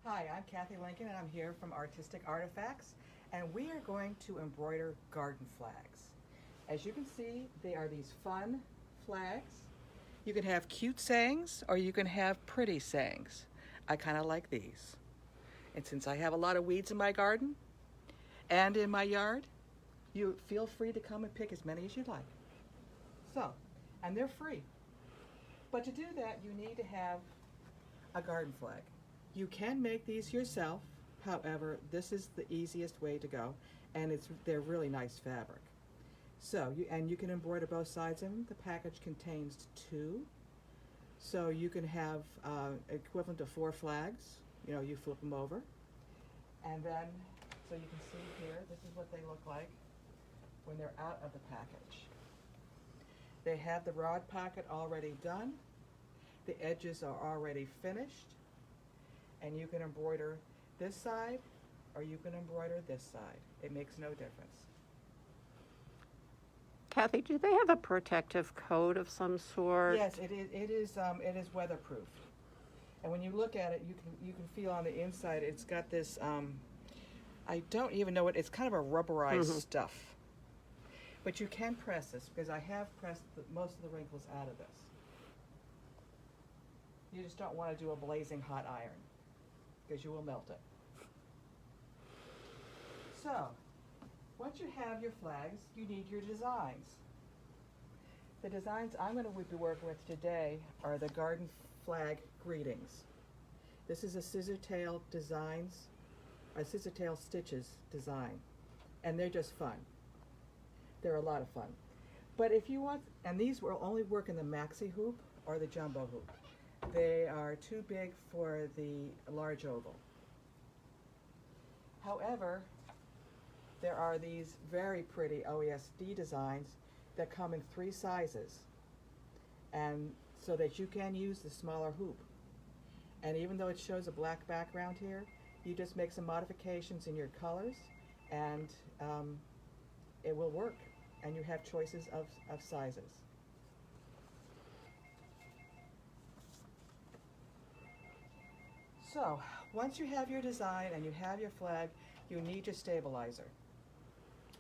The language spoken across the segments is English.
Hi, I'm Kathy Lincoln and I'm here from Artistic Artifacts, and we are going to embroider garden flags. As you can see, they are these fun flags. You can have cute sayings or you can have pretty sayings. I kind of like these. And since I have a lot of weeds in my garden and in my yard, you feel free to come and pick as many as you'd like. And they're free. But to do that, you need to have a garden flag. You can make these yourself. However, this is the easiest way to go, and they're really nice fabric. So you can embroider both sides of them. The package contains 2, so you can have equivalent to 4 flags. You flip them over, and then so you can see here. This is what they look like when they're out of the package. They have the rod pocket already done. The edges are already finished. And you can embroider this side or you can embroider this side. It makes no difference. Kathy, do they have a protective coat of some sort? Yes, it is weatherproof. And when you look at it, you can feel on the inside it's got this I don't even know what it's kind of a rubberized stuff. But you can press this because I have pressed most of the wrinkles out of this. You just don't want to do a blazing hot iron because you will melt it. So, once you have your flags, you need your designs. The designs I'm going to be working with today are the garden flag greetings. This is a Scissortail designs, a Scissortail stitches design, and they're just fun. They're a lot of fun. But if you want, and these will only work in the maxi hoop or the jumbo hoop. They are too big for the large oval. However, there are these very pretty OESD designs that come in 3 sizes, and so that you can use the smaller hoop. And even though it shows a black background here, you just make some modifications in your colors and it will work, and you have choices of sizes. So, once you have your design and you have your flag, you need your stabilizer.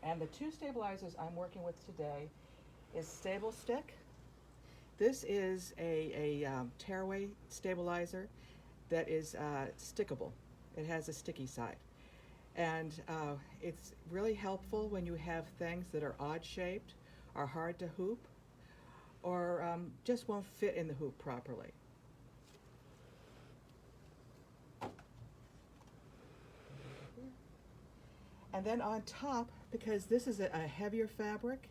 And the 2 stabilizers I'm working with today is Stable Stick. This is a tearaway stabilizer that is stickable. It has a sticky side. And it's really helpful when you have things that are odd-shaped, are hard to hoop, or just won't fit in the hoop properly. And then on top, because this is a heavier fabric,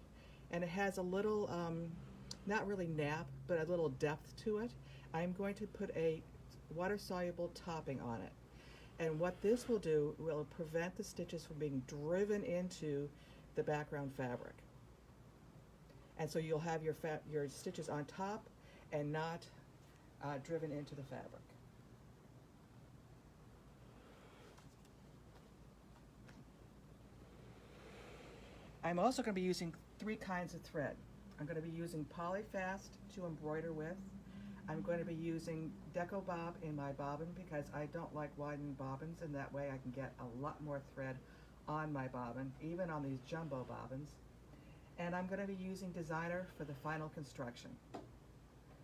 and it has a little, not really nap, but a little depth to it, I'm going to put a water-soluble topping on it. And what this will do will prevent the stitches from being driven into the background fabric. And so you'll have your stitches on top and not driven into the fabric. I'm also going to be using 3 kinds of thread. I'm going to be using Polyfast to embroider with. I'm going to be using Deco Bob in my bobbin because I don't like widened bobbins, and that way I can get a lot more thread on my bobbin, even on these jumbo bobbins. And I'm going to be using Designer for the final construction,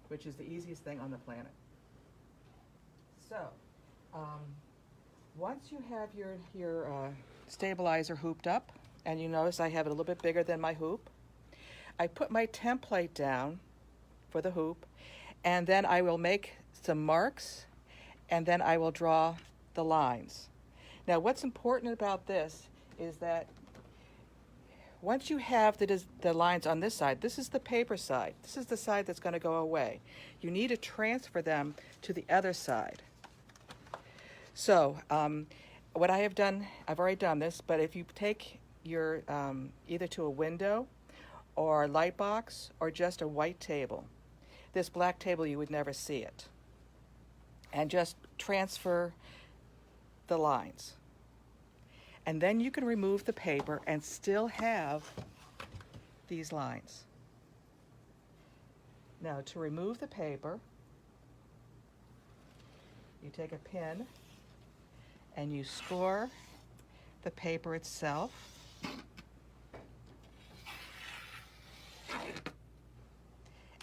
which is the easiest thing on the planet. So, once you have your stabilizer hooped up, and you notice I have it a little bit bigger than my hoop, I put my template down for the hoop, and then I will make some marks, and then I will draw the lines. Now, what's important about this is that once you have the lines on this side, this is the paper side. This is the side that's going to go away. You need to transfer them to the other side. So, what I have done, I've already done this, but if you take your either to a window or a light box or just a white table, this black table you would never see it, and just transfer the lines, and then you can remove the paper and still have these lines. Now, to remove the paper, you take a pin and you score the paper itself.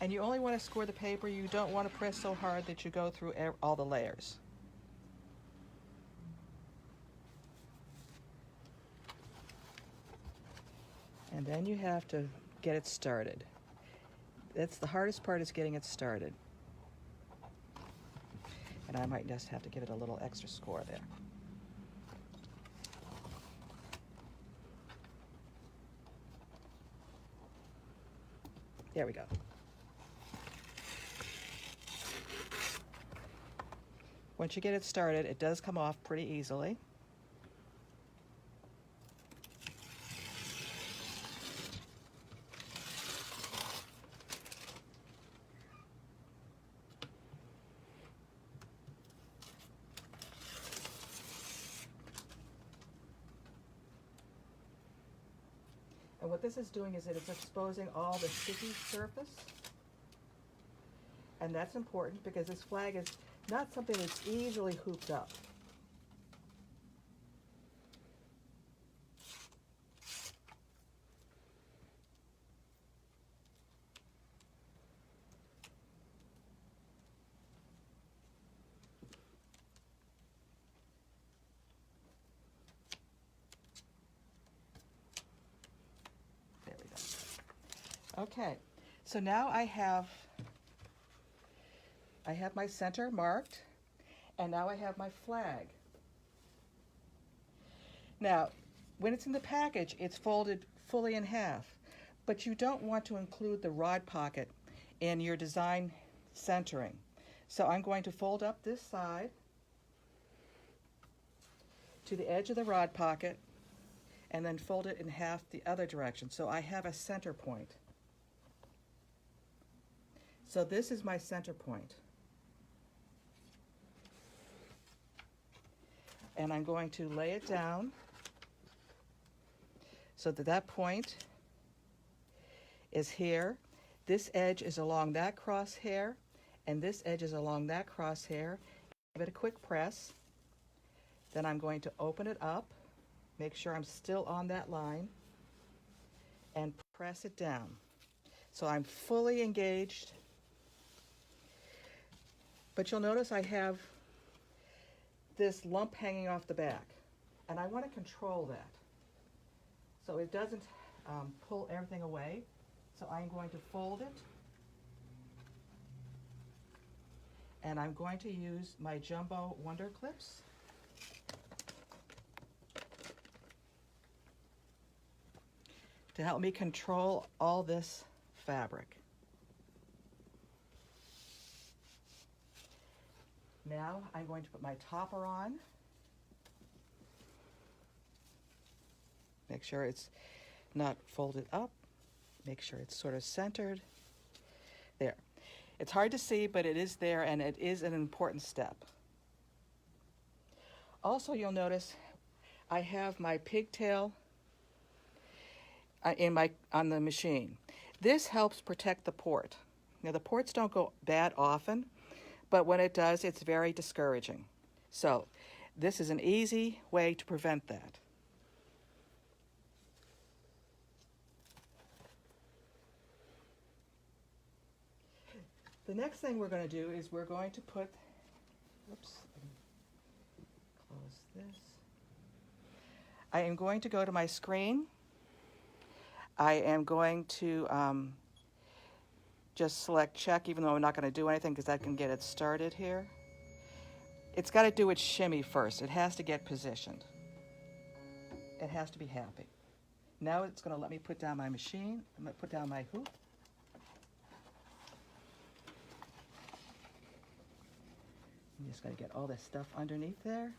And you only want to score the paper. You don't want to press so hard that you go through all the layers. And then you have to get it started. That's the hardest part, is getting it started. And I might just have to give it a little extra score there. There we go. Once you get it started, it does come off pretty easily. And what this is doing is it's exposing all the sticky surface. And that's important because this flag is not something that's easily hooped up. There we go. Okay, so now I have my center marked, and now I have my flag. Now, when it's in the package, it's folded fully in half, but you don't want to include the rod pocket in your design centering. So I'm going to fold up this side to the edge of the rod pocket and then fold it in half the other direction. So I have a center point. So this is my center point. And I'm going to lay it down so that that point is here. This edge is along that crosshair, and this edge is along that crosshair. Give it a quick press. Then I'm going to open it up, make sure I'm still on that line, and press it down. So I'm fully engaged. But you'll notice I have this lump hanging off the back, and I want to control that so it doesn't pull everything away. So I'm going to fold it, and I'm going to use my jumbo Wonder Clips to help me control all this fabric. Now I'm going to put my topper on. Make sure it's not folded up. Make sure it's sort of centered. There. It's hard to see, but it is there, and it is an important step. Also, you'll notice I have my pigtail on the machine. This helps protect the port. Now, the ports don't go bad often, but when it does, it's very discouraging. So this is an easy way to prevent that. The next thing we're going to do is we're going to put, whoops, close this. I am going to go to my screen. I am going to just select check, even though I'm not going to do anything because I can get it started here. It's got to do its shimmy first. It has to get positioned. It has to be happy. Now it's going to let me put down my machine. I'm going to put down my hoop. You just got to get all this stuff underneath there.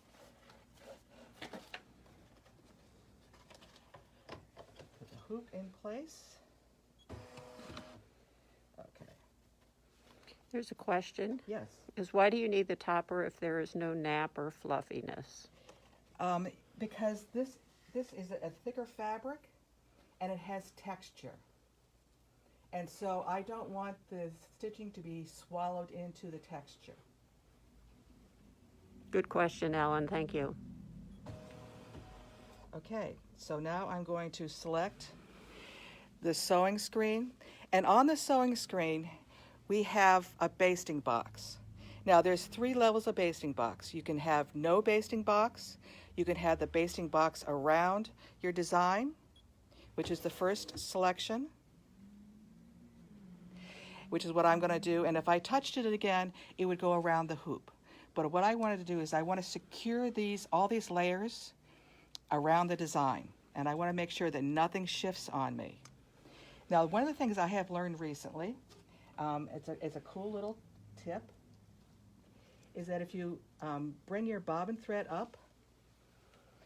Put the hoop in place. Okay. There's a question. Yes. Is why do you need the topper if there is no nap or fluffiness? Because this is a thicker fabric and it has texture. And so I don't want the stitching to be swallowed into the texture. Good question, Ellen. Thank you. Okay, so now I'm going to select the sewing screen, and on the sewing screen we have a basting box. Now there's 3 levels of basting box. You can have no basting box, you can have the basting box around your design, which is the first selection, which is what I'm going to do, and if I touched it again it would go around the hoop. But what I wanted to do is I want to secure all these layers around the design, and I want to make sure that nothing shifts on me. Now, one of the things I have learned recently, it's a cool little tip, is that if you bring your bobbin thread up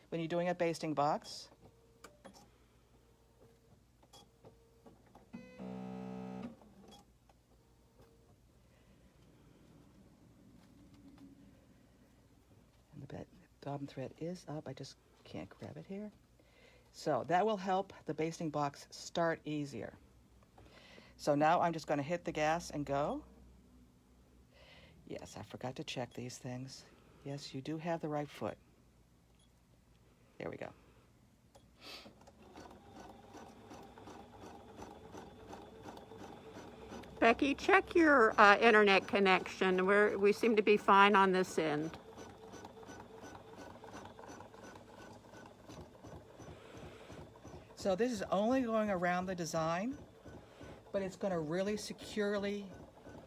when you're doing a basting box, and the bobbin thread is up, I just can't grab it here. So that will help the basting box start easier. So now I'm just going to hit the gas and go. Yes, I forgot to check these things. Yes, you do have the right foot. There we go. Becky, check your internet connection. We seem to be fine on this end. So this is only going around the design, but it's going to really securely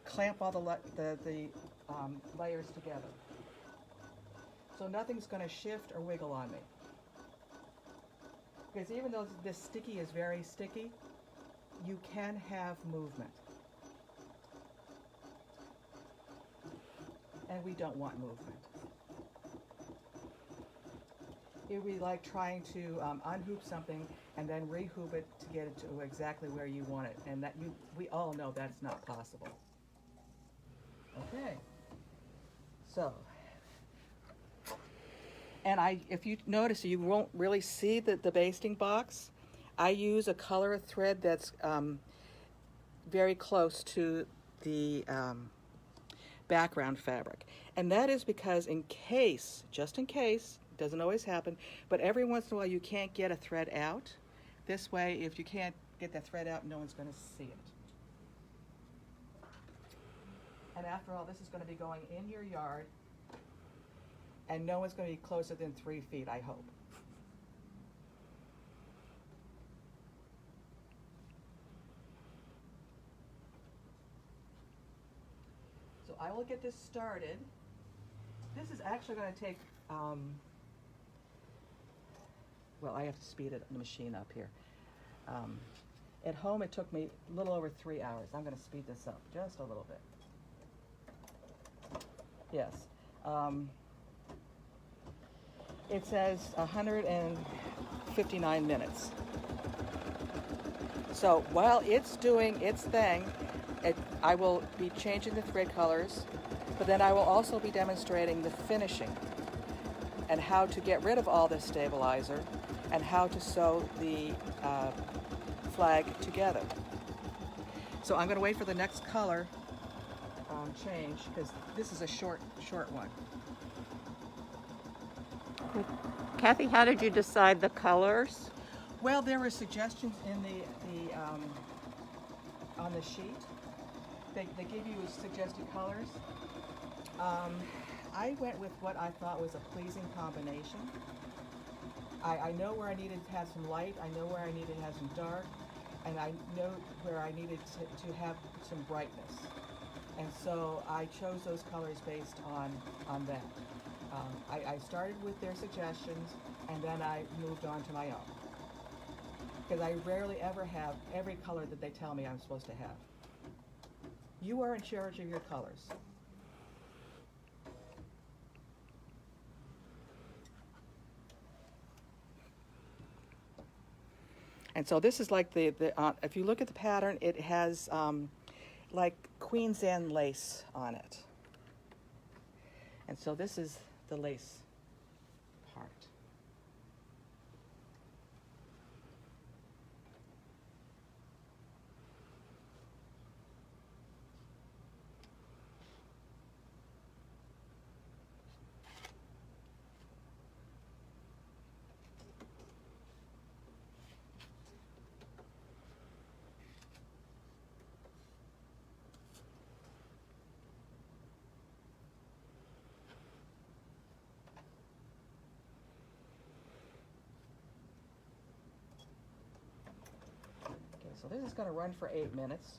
clamp all the layers together. So nothing's going to shift or wiggle on me. Because even though this sticky is very sticky, you can have movement. And we don't want movement. It would be like trying to unhoop something and then rehoop it to get it to exactly where you want it. And we all know that's not possible. Okay. So, and if you notice, you won't really see the basting box. I use a color of thread that's very close to the background fabric. And that is because just in case, doesn't always happen, but every once in a while you can't get a thread out. This way, if you can't get that thread out, no one's going to see it. And after all, this is going to be going in your yard, and no one's going to be closer than 3 feet, I hope. So I will get this started. This is actually going to take well, I have to speed the machine up here. At home, it took me a little over 3 hours. I'm going to speed this up just a little bit. Yes. It says 159 minutes. So while it's doing its thing, I will be changing the thread colors, but then I will also be demonstrating the finishing and how to get rid of all this stabilizer and how to sew the flag together. So I'm going to wait for the next color change, because this is a short one. Kathy, how did you decide the colors? Well, there were suggestions in on the sheet. They give you suggested colors. I went with what I thought was a pleasing combination. I know where I needed to have some light, I know where I needed to have some dark, and I know where I needed to have some brightness. And so I chose those colors based on that. I started with their suggestions, and then I moved on to my own. Because I rarely ever have every color that they tell me I'm supposed to have. You are in charge of your colors. And so this is like if you look at the pattern, it has like Queen's Anne lace on it. And so this is the lace part. So this is going to run for 8 minutes.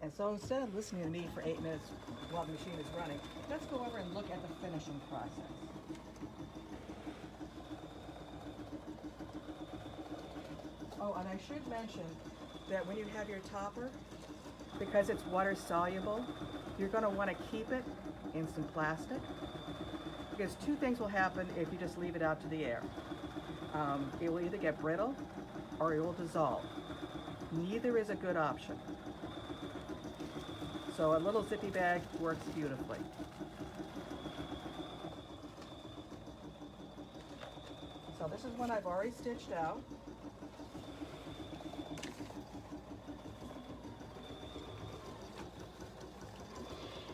And so instead of listening to me for 8 minutes while the machine is running, let's go over and look at the finishing process. Oh, and I should mention that when you have your topper, because it's water soluble, you're going to want to keep it in some plastic, because two things will happen if you just leave it out to the air. It will either get brittle or it will dissolve. Neither is a good option. So a little zippy bag works beautifully. So this is one I've already stitched out.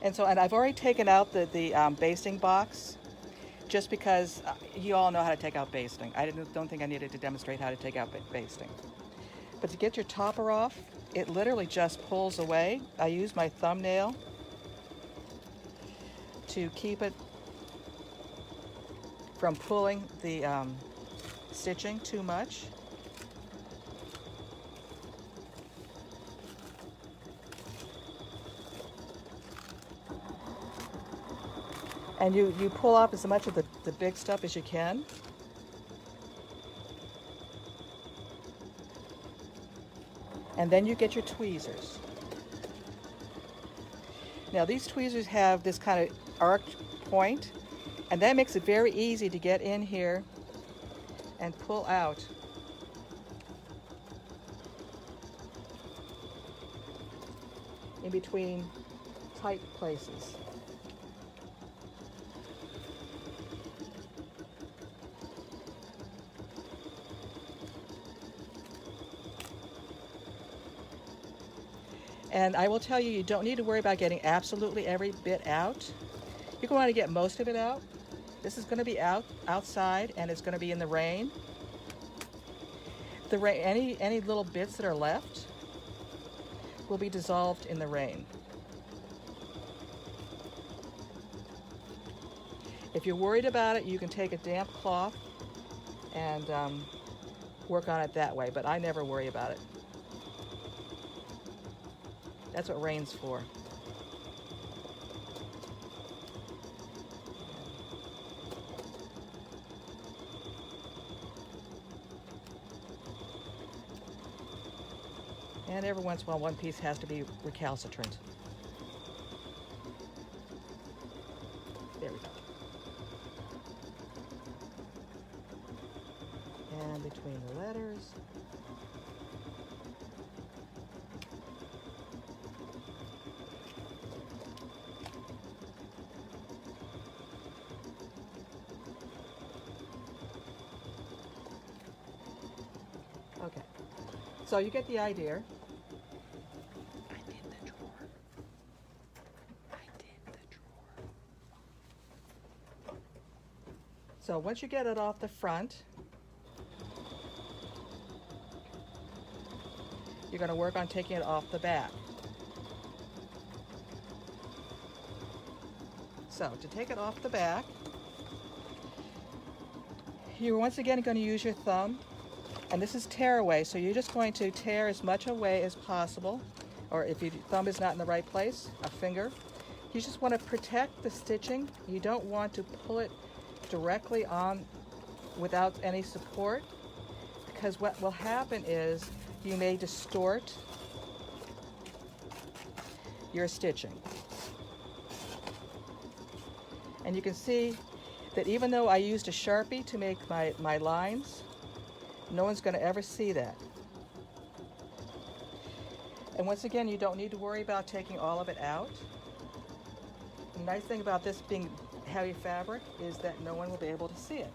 And I've already taken out the basting box, just because you all know how to take out basting. I don't think I needed to demonstrate how to take out basting. But to get your topper off, it literally just pulls away. I use my thumbnail to keep it from pulling the stitching too much. And you pull off as much of the big stuff as you can. And then you get your tweezers. Now these tweezers have this kind of arched point, and that makes it very easy to get in here and pull out in between tight places. And I will tell you, you don't need to worry about getting absolutely every bit out. You're going to get most of it out. This is going to be outside, and it's going to be in the rain. Any little bits that are left will be dissolved in the rain. If you're worried about it, you can take a damp cloth and work on it that way, but I never worry about it. That's what rain's for. And every once in a while, one piece has to be recalcitrant. There we go. And between the letters. Okay, so you get the idea. I did the drawer. So once you get it off the front, you're going to work on taking it off the back. So to take it off the back, you're once again going to use your thumb. And this is tear away, so you're just going to tear as much away as possible, or if your thumb is not in the right place, a finger. You just want to protect the stitching. You don't want to pull it directly on without any support, because what will happen is you may distort your stitching. And you can see that even though I used a Sharpie to make my lines, no one's going to ever see that. And once again, you don't need to worry about taking all of it out. The nice thing about this being heavy fabric is that no one will be able to see it.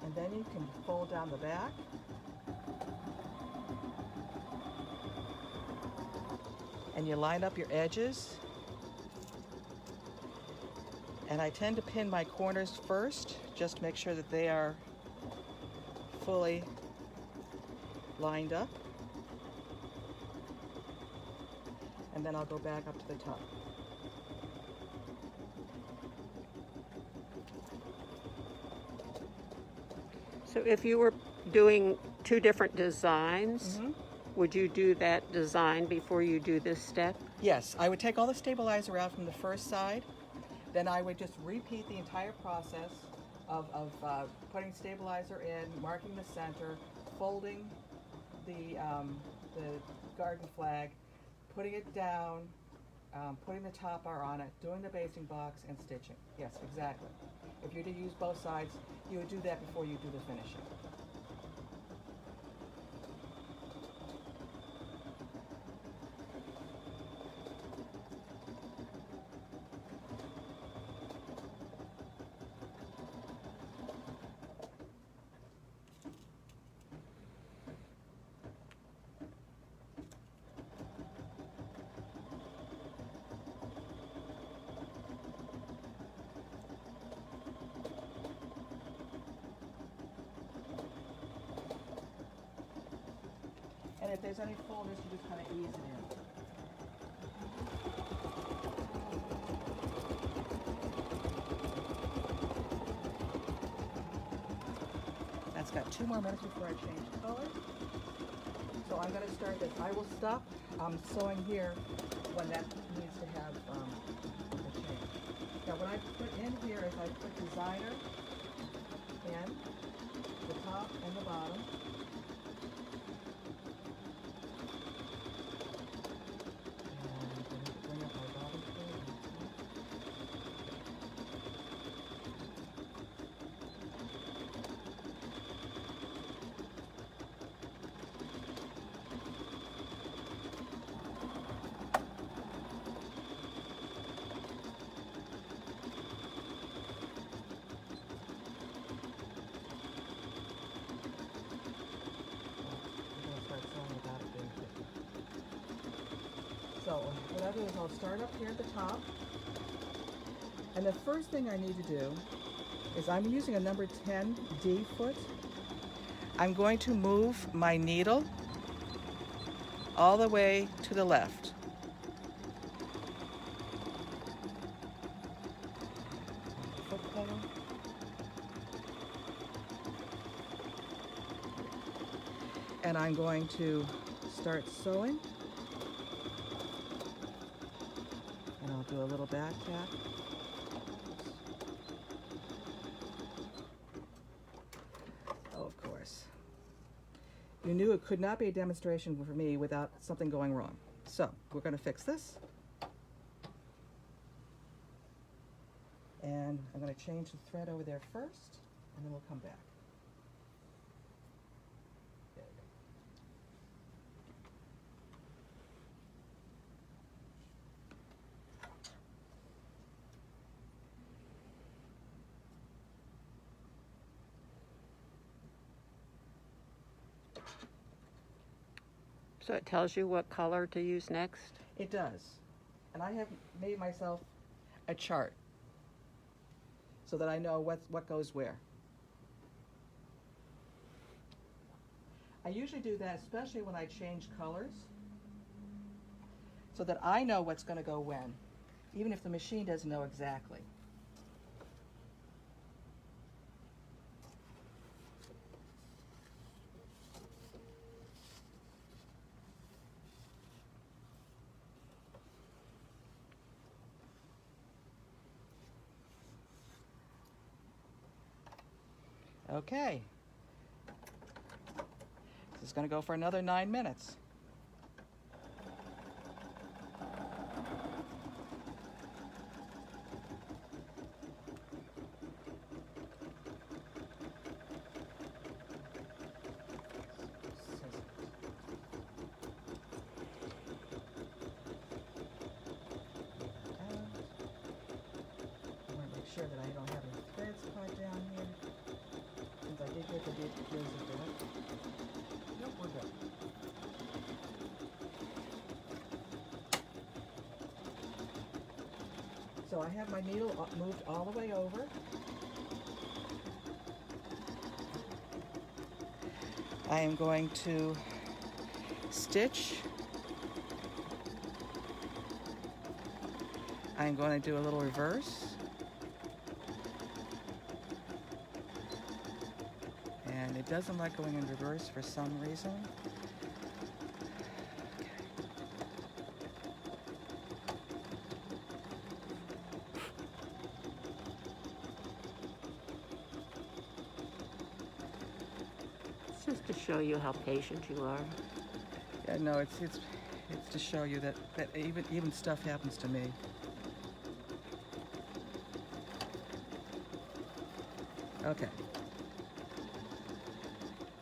And then you can fold down the back. And you line up your edges. And I tend to pin my corners first, just to make sure that they are fully lined up. And then I'll go back up to the top. So if you were doing two different designs, Mm-hmm. would you do that design before you do this step? Yes, I would take all the stabilizer out from the first side. Then I would just repeat the entire process of putting stabilizer in, marking the center, folding the garden flag, putting it down, putting the top bar on it, doing the basing box, and stitching. Yes, exactly. If you're to use both sides, you would do that before you do the finishing. And if there's any folders, you just kind of ease it in. That's got 2 more minutes before I change color. So I'm going to start this. I will stop sewing here when that needs to have a change. Now what I put in here is I put designer in the top and the bottom. So what I'll do is I'll start up here at the top, and the first thing I need to do is I'm using a number 10 D foot. I'm going to move my needle all the way to the left. Foot pedal. And I'm going to start sewing. And I'll do a little back tap. Oh, of course. You knew it could not be a demonstration for me without something going wrong. So, we're going to fix this. And I'm going to change the thread over there first, and then we'll come back. There we go. So it tells you what color to use next? It does. And I have made myself a chart so that I know what goes where. I usually do that, especially when I change colors, so that I know what's going to go when, even if the machine doesn't know exactly. Okay. This is going to go for another 9 minutes. I want to make sure that I don't have any threads caught down here. I did get the deals of that. Nope, we're good. So I have my needle moved all the way over. I am going to stitch. I'm going to do a little reverse. And doesn't like going in reverse for some reason. It's just to show you how patient you are. Yeah, no, it's to show you that even stuff happens to me. Okay.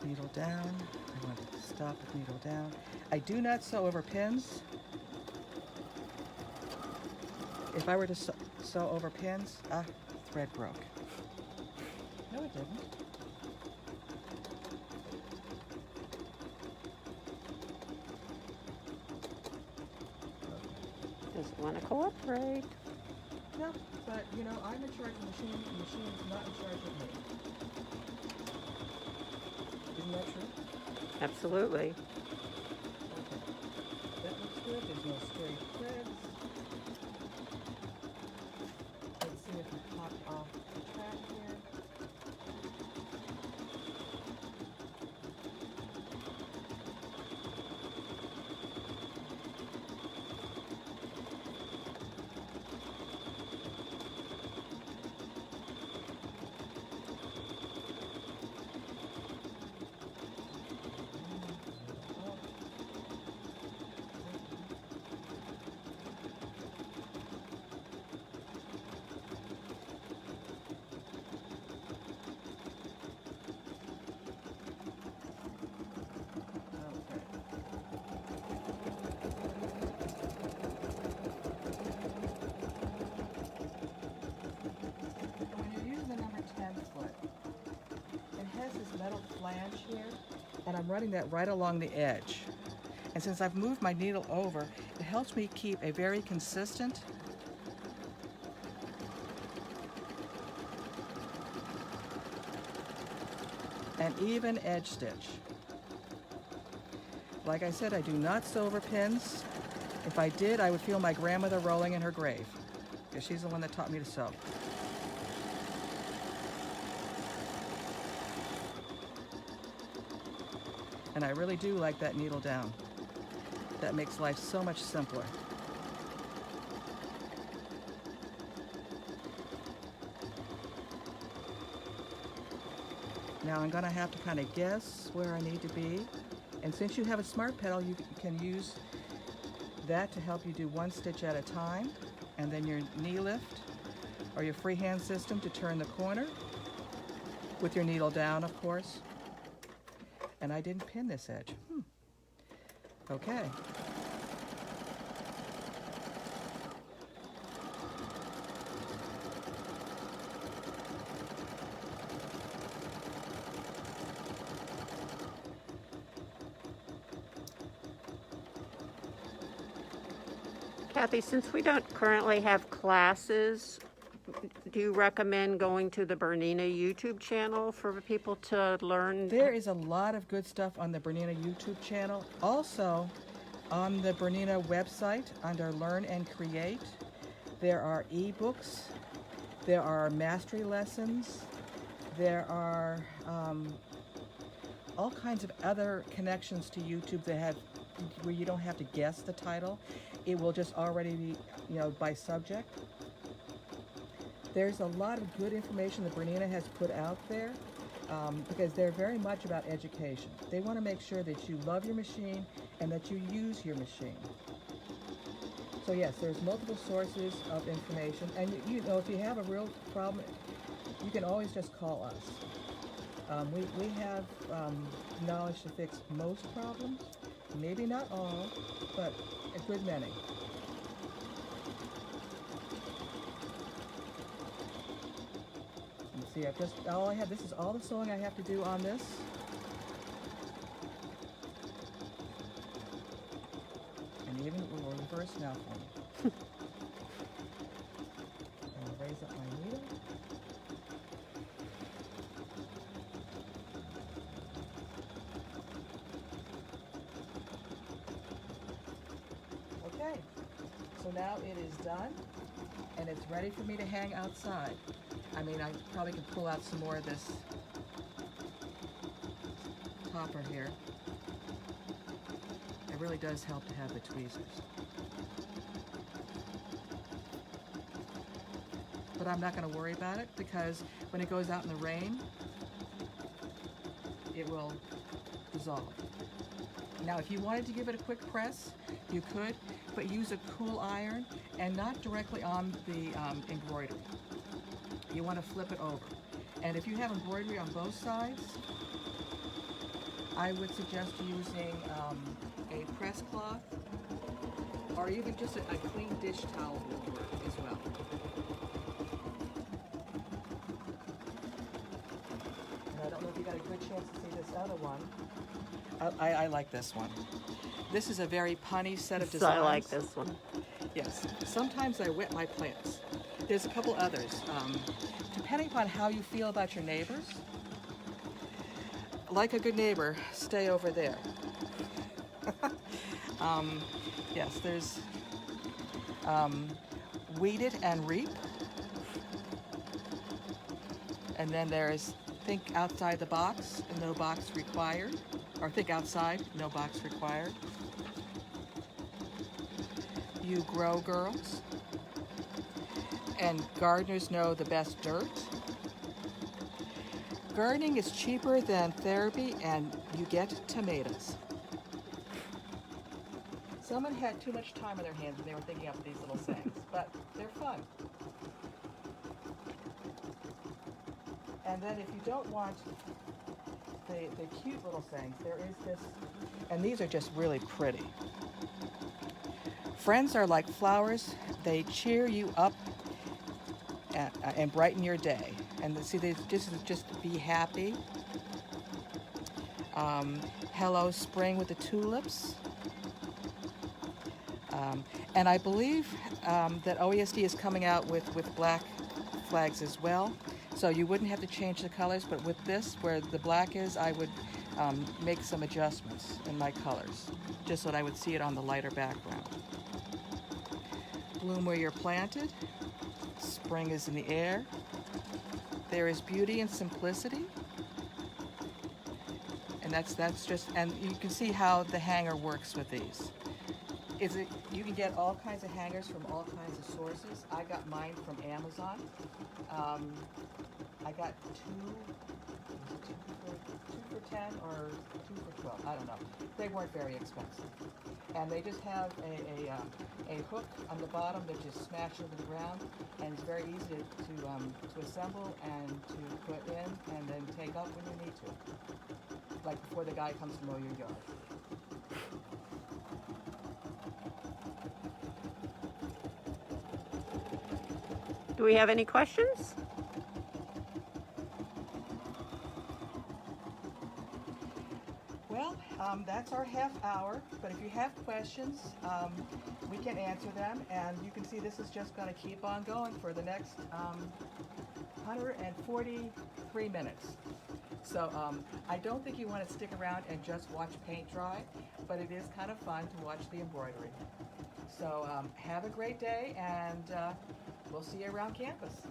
Needle down. I want to stop with needle down. I do not sew over pins. If I were to sew over pins, thread broke. No, it didn't. Just want to cooperate. No, but you know, I'm in charge of the machine. The machine is not in charge of me. Isn't that true? Absolutely. Okay. That looks good. There's no stray threads. Let's see if we pop off the track here. Metal flange here, and I'm running that right along the edge. And since I've moved my needle over, it helps me keep a very consistent and even edge stitch. Like I said, I do not sew over pins. If I did, I would feel my grandmother rolling in her grave, because she's the one that taught me to sew. And I really do like that needle down. That makes life so much simpler. Now I'm going to have to kind of guess where I need to be. And since you have a smart pedal, you can use that to help you do one stitch at a time. And then your knee lift or your freehand system to turn the corner with your needle down, of course. And I didn't pin this edge. Okay. Kathy, since we don't currently have classes, do you recommend going to the Bernina YouTube channel for people to learn? There is a lot of good stuff on the Bernina YouTube channel. Also, on the Bernina website, under Learn and Create, there are ebooks, there are mastery lessons, there are all kinds of other connections to YouTube that have where you don't have to guess the title. It will just already be, by subject. There's a lot of good information that Bernina has put out there because they're very much about education. They want to make sure that you love your machine and that you use your machine. So yes, there's multiple sources of information, and if you have a real problem, you can always just call us. We have knowledge to fix most problems, maybe not all, but a good many. See, this is all the sewing I have to do on this. And even it will reverse now for me. And raise up my needle. Okay, so now it is done, and it's ready for me to hang outside. I mean, I probably could pull out some more of this topper here. It really does help to have the tweezers. But I'm not going to worry about it because when it goes out in the rain, it will dissolve. Now, if you wanted to give it a quick press, you could, but use a cool iron and not directly on the embroidery. You want to flip it over. And if you have embroidery on both sides, I would suggest using a press cloth or even just a clean dish towel will work as well. And I don't know if you got a good chance to see this other one. I like this one. This is a very punny set of designs. I like this one. Yes. Sometimes I wet my plants. There's a couple others. Depending upon how you feel about your neighbors, like a good neighbor, stay over there. Yes, there's Weed It and Reap. And then there's Think Outside the Box, No Box Required. Or Think Outside, No Box Required. You Grow Girls. And Gardeners Know the Best Dirt. Gardening is cheaper than therapy and you get tomatoes. Someone had too much time on their hands when they were thinking up these little sayings, but they're fun. And then if you don't want the cute little sayings, there is this, and these are just really pretty. Friends are like flowers, they cheer you up and brighten your day. And see, they just be happy. Hello Spring with the tulips. And I believe that OESD is coming out with black flags as well. So you wouldn't have to change the colors, but with this, where the black is, I would make some adjustments in my colors, just so that I would see it on the lighter background. Bloom where you're planted. Spring is in the air. There is beauty and simplicity. And that's just, and you can see how the hanger works with these. You can get all kinds of hangers from all kinds of sources. I got mine from Amazon. I got two for 10 or 2 for 12. I don't know. They weren't very expensive. And they just have a hook on the bottom that just smashes into the ground, and it's very easy to assemble and to put in and then take up when you need to. Like before the guy comes to mow your yard. Do we have any questions? Well, that's our half hour, but if you have questions, we can answer them, and you can see this is just going to keep on going for the next 143 minutes. So I don't think you want to stick around and just watch paint dry, but it is kind of fun to watch the embroidery. So have a great day, and we'll see you around campus.